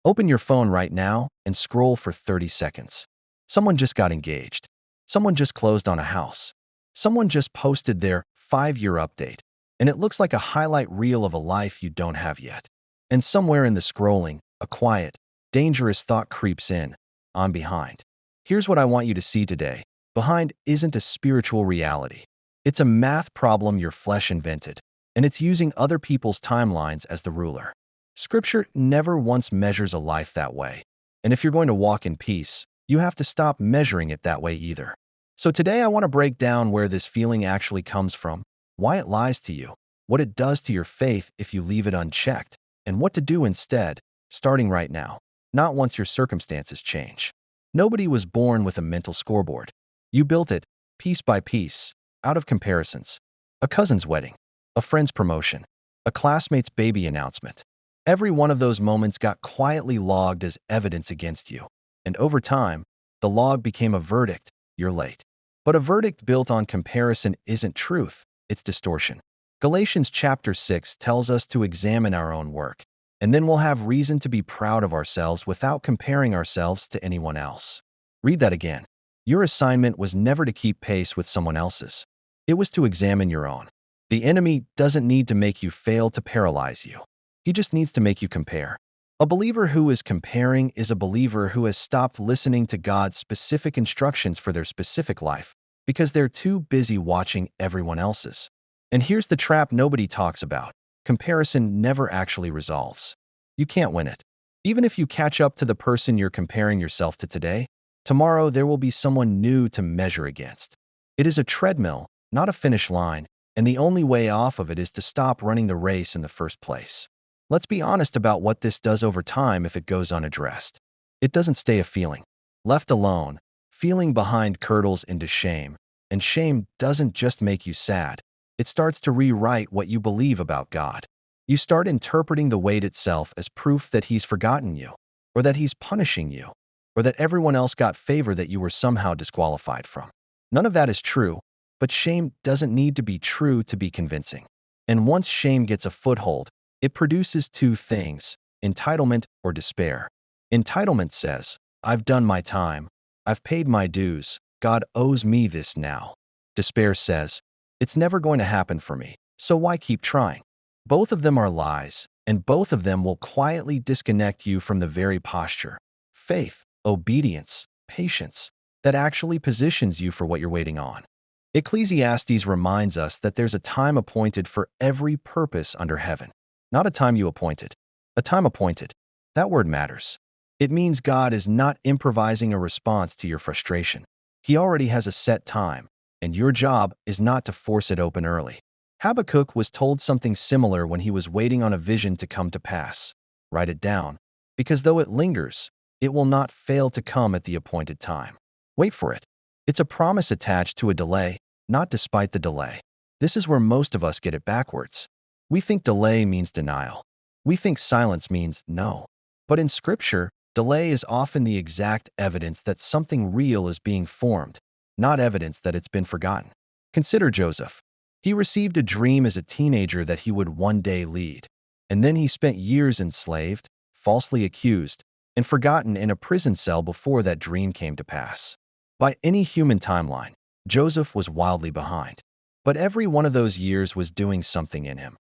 Open your phone right now and scroll for 30 seconds. Someone just got engaged. Someone just closed on a house. Someone just posted their 5-year update, and it looks like a highlight reel of a life you don't have yet. And somewhere in the scrolling, a quiet, dangerous thought creeps in. I'm behind. Here's what I want you to see today. Behind isn't a spiritual reality. It's a math problem your flesh invented, and it's using other people's timelines as the ruler. Scripture never once measures a life that way. And if you're going to walk in peace, you have to stop measuring it that way either. So today I want to break down where this feeling actually comes from, why it lies to you, what it does to your faith if you leave it unchecked, and what to do instead, starting right now, not once your circumstances change. Nobody was born with a mental scoreboard. You built it, piece by piece, out of comparisons. A cousin's wedding, a friend's promotion, a classmate's baby announcement. Every one of those moments got quietly logged as evidence against you. And over time, the log became a verdict. You're late. But a verdict built on comparison isn't truth, it's distortion. Galatians chapter 6 tells us to examine our own work, and then we'll have reason to be proud of ourselves without comparing ourselves to anyone else. Read that again. Your assignment was never to keep pace with someone else's. It was to examine your own. The enemy doesn't need to make you fail to paralyze you. He just needs to make you compare. A believer who is comparing is a believer who has stopped listening to God's specific instructions for their specific life because they're too busy watching everyone else's. And here's the trap nobody talks about. Comparison never actually resolves. You can't win it. Even if you catch up to the person you're comparing yourself to today, tomorrow there will be someone new to measure against. It is a treadmill, not a finish line, and the only way off of it is to stop running the race in the first place. Let's be honest about what this does over time if it goes unaddressed. It doesn't stay a feeling. Left alone, feeling behind curdles into shame, and shame doesn't just make you sad. It starts to rewrite what you believe about God. You start interpreting the weight itself as proof that He's forgotten you, or that He's punishing you, or that everyone else got favor that you were somehow disqualified from. None of that is true, but shame doesn't need to be true to be convincing. And once shame gets a foothold, it produces two things: entitlement or despair. Entitlement says, I've done my time, I've paid my dues, God owes me this now. Despair says, it's never going to happen for me, so why keep trying? Both of them are lies, and both of them will quietly disconnect you from the very posture, faith, obedience, patience, that actually positions you for what you're waiting on. Ecclesiastes reminds us that there's a time appointed for every purpose under heaven. Not a time you appointed, a time appointed. That word matters. It means God is not improvising a response to your frustration. He already has a set time, and your job is not to force it open early. Habakkuk was told something similar when he was waiting on a vision to come to pass. Write it down, because though it lingers, it will not fail to come at the appointed time. Wait for it. It's a promise attached to a delay, not despite the delay. This is where most of us get it backwards. We think delay means denial. We think silence means no. But in Scripture, delay is often the exact evidence that something real is being formed, not evidence that it's been forgotten. Consider Joseph. He received a dream as a teenager that he would one day lead, and then he spent years enslaved, falsely accused, and forgotten in a prison cell before that dream came to pass. By any human timeline, Joseph was wildly behind. But every one of those years was doing something in him,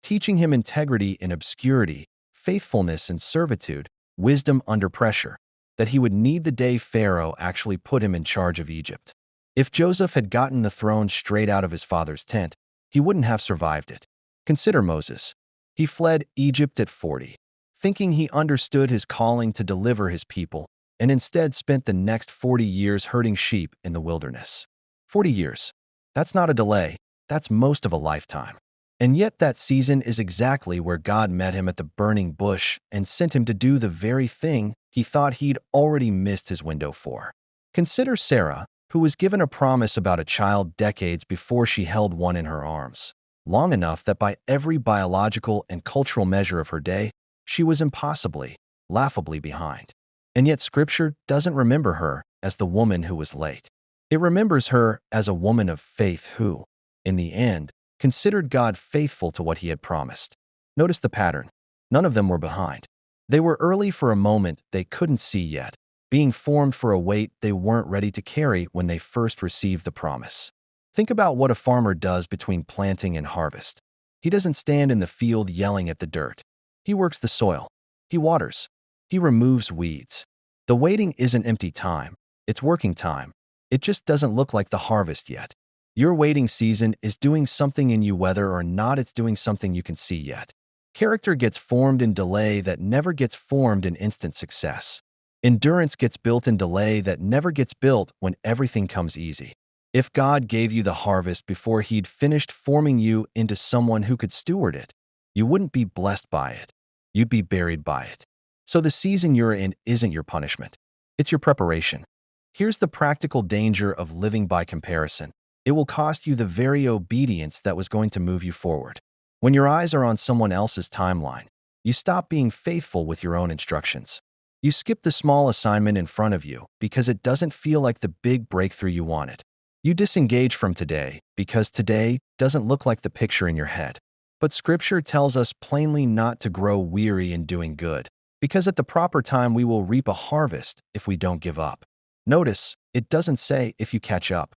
teaching him integrity in obscurity, faithfulness in servitude, wisdom under pressure, that he would need the day Pharaoh actually put him in charge of Egypt. If Joseph had gotten the throne straight out of his father's tent, he wouldn't have survived it. Consider Moses. He fled Egypt at 40, thinking he understood his calling to deliver his people, and instead spent the next 40 years herding sheep in the wilderness. 40 years. That's not a delay, that's most of a lifetime. And yet that season is exactly where God met him at the burning bush and sent him to do the very thing he thought he'd already missed his window for. Consider Sarah, who was given a promise about a child decades before she held one in her arms, long enough that by every biological and cultural measure of her day, she was impossibly, laughably behind. And yet Scripture doesn't remember her as the woman who was late. It remembers her as a woman of faith who, in the end, considered God faithful to what He had promised. Notice the pattern. None of them were behind. They were early for a moment they couldn't see yet, being formed for a weight they weren't ready to carry when they first received the promise. Think about what a farmer does between planting and harvest. He doesn't stand in the field yelling at the dirt. He works the soil. He waters. He removes weeds. The waiting isn't empty time. It's working time. It just doesn't look like the harvest yet. Your waiting season is doing something in you, whether or not it's doing something you can see yet. Character gets formed in delay that never gets formed in instant success. Endurance gets built in delay that never gets built when everything comes easy. If God gave you the harvest before He'd finished forming you into someone who could steward it, you wouldn't be blessed by it. You'd be buried by it. So the season you're in isn't your punishment. It's your preparation. Here's the practical danger of living by comparison. It will cost you the very obedience that was going to move you forward. When your eyes are on someone else's timeline, you stop being faithful with your own instructions. You skip the small assignment in front of you because it doesn't feel like the big breakthrough you wanted. You disengage from today because today doesn't look like the picture in your head. But Scripture tells us plainly not to grow weary in doing good, because at the proper time we will reap a harvest if we don't give up. Notice, it doesn't say if you catch up.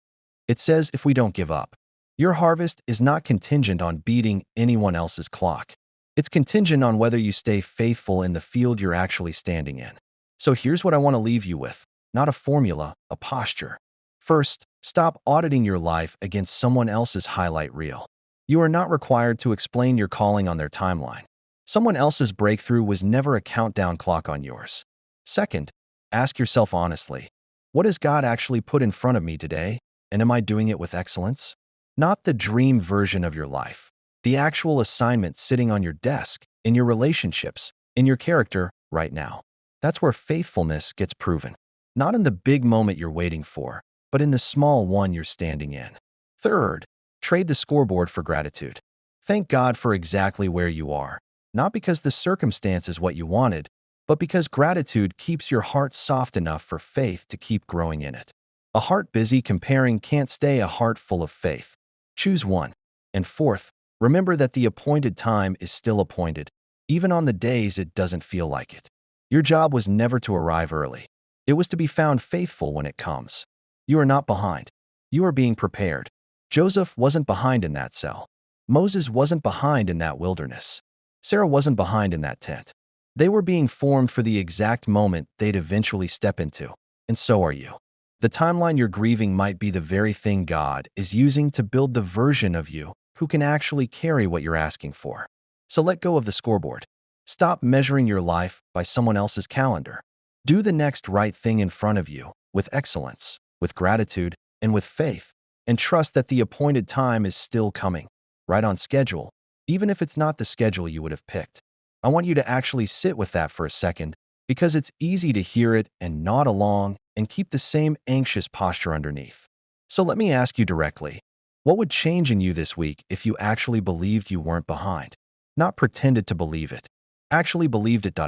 It says if we don't give up. Your harvest is not contingent on beating anyone else's clock. It's contingent on whether you stay faithful in the field you're actually standing in. So here's what I want to leave you with. Not a formula, a posture. First, stop auditing your life against someone else's highlight reel. You are not required to explain your calling on their timeline. Someone else's breakthrough was never a countdown clock on yours. Second, ask yourself honestly, what has God actually put in front of me today, and am I doing it with excellence? Not the dream version of your life. The actual assignment sitting on your desk, in your relationships, in your character right now. That's where faithfulness gets proven. Not in the big moment you're waiting for, but in the small one you're standing in. Third, trade the scoreboard for gratitude. Thank God for exactly where you are, not because the circumstance is what you wanted, but because gratitude keeps your heart soft enough for faith to keep growing in it. A heart busy comparing can't stay a heart full of faith. Choose one. And fourth, remember that the appointed time is still appointed, even on the days it doesn't feel like it. Your job was never to arrive early. It was to be found faithful when it comes. You are not behind. You are being prepared. Joseph wasn't behind in that cell. Moses wasn't behind in that wilderness. Sarah wasn't behind in that tent. They were being formed for the exact moment they'd eventually step into. And so are you. The timeline you're grieving might be the very thing God is using to build the version of you who can actually carry what you're asking for. So let go of the scoreboard. Stop measuring your life by someone else's calendar. Do the next right thing in front of you with excellence, with gratitude, and with faith, and trust that the appointed time is still coming, right on schedule, even if it's not the schedule you would have picked. I want you to actually sit with that for a second, because it's easy to hear it and nod along and keep the same anxious posture underneath. So let me ask you directly, what would change in you this week if you actually believed you weren't behind? Not pretended to believe it. Actually believed it.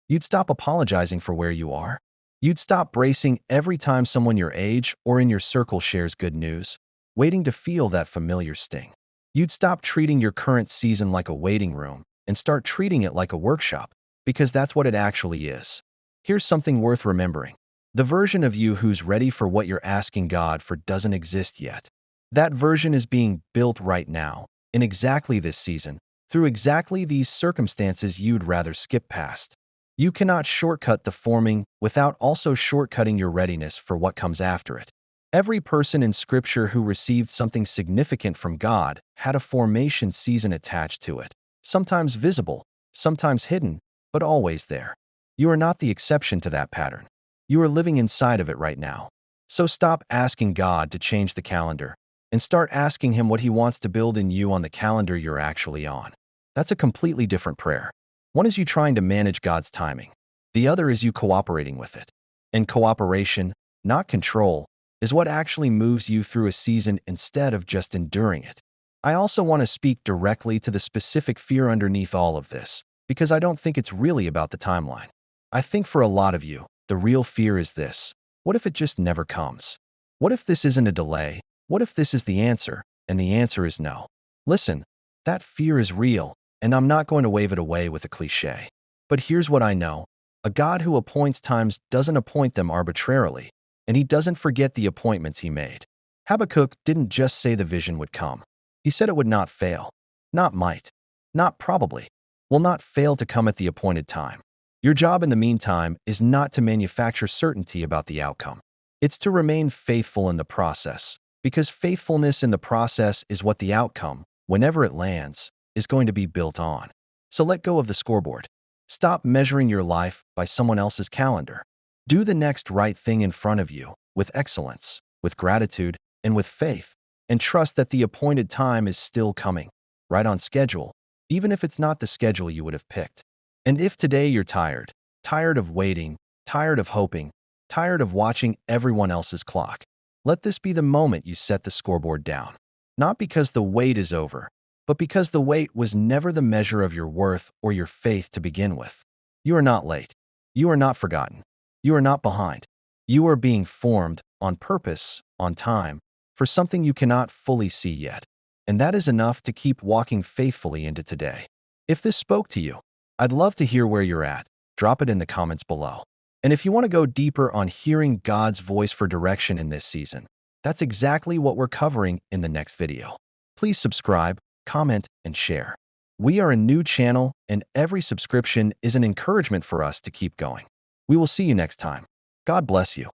You'd stop apologizing for where you are. You'd stop bracing every time someone your age or in your circle shares good news, waiting to feel that familiar sting. You'd stop treating your current season like a waiting room and start treating it like a workshop, because that's what it actually is. Here's something worth remembering. The version of you who's ready for what you're asking God for doesn't exist yet. That version is being built right now, in exactly this season, through exactly these circumstances you'd rather skip past. You cannot shortcut the forming without also shortcutting your readiness for what comes after it. Every person in Scripture who received something significant from God had a formation season attached to it, sometimes visible, sometimes hidden, but always there. You are not the exception to that pattern. You are living inside of it right now. So stop asking God to change the calendar and start asking Him what He wants to build in you on the calendar you're actually on. That's a completely different prayer. One is you trying to manage God's timing. The other is you cooperating with it. And cooperation, not control, is what actually moves you through a season instead of just enduring it. I also want to speak directly to the specific fear underneath all of this, because I don't think it's really about the timeline. I think for a lot of you, the real fear is this. What if it just never comes? What if this isn't a delay? What if this is the answer, and the answer is no? Listen, that fear is real, and I'm not going to wave it away with a cliche. But here's what I know. A God who appoints times doesn't appoint them arbitrarily, and he doesn't forget the appointments he made. Habakkuk didn't just say the vision would come. He said it would not fail, not might, not probably, will not fail to come at the appointed time. Your job in the meantime is not to manufacture certainty about the outcome. It's to remain faithful in the process, because faithfulness in the process is what the outcome, whenever it lands, is going to be built on. So let go of the scoreboard. Stop measuring your life by someone else's calendar. Do the next right thing in front of you, with excellence, with gratitude, and with faith, and trust that the appointed time is still coming, right on schedule, even if it's not the schedule you would have picked. And if today you're tired, tired of waiting, tired of hoping, tired of watching everyone else's clock, let this be the moment you set the scoreboard down. Not because the wait is over, but because the wait was never the measure of your worth or your faith to begin with. You are not late. You are not forgotten. You are not behind. You are being formed on purpose, on time, for something you cannot fully see yet. And that is enough to keep walking faithfully into today. If this spoke to you, I'd love to hear where you're at. Drop it in the comments below. And if you want to go deeper on hearing God's voice for direction in this season, that's exactly what we're covering in the next video. Please subscribe, comment, and share. We are a new channel, and every subscription is an encouragement for us to keep going. We will see you next time. God bless you.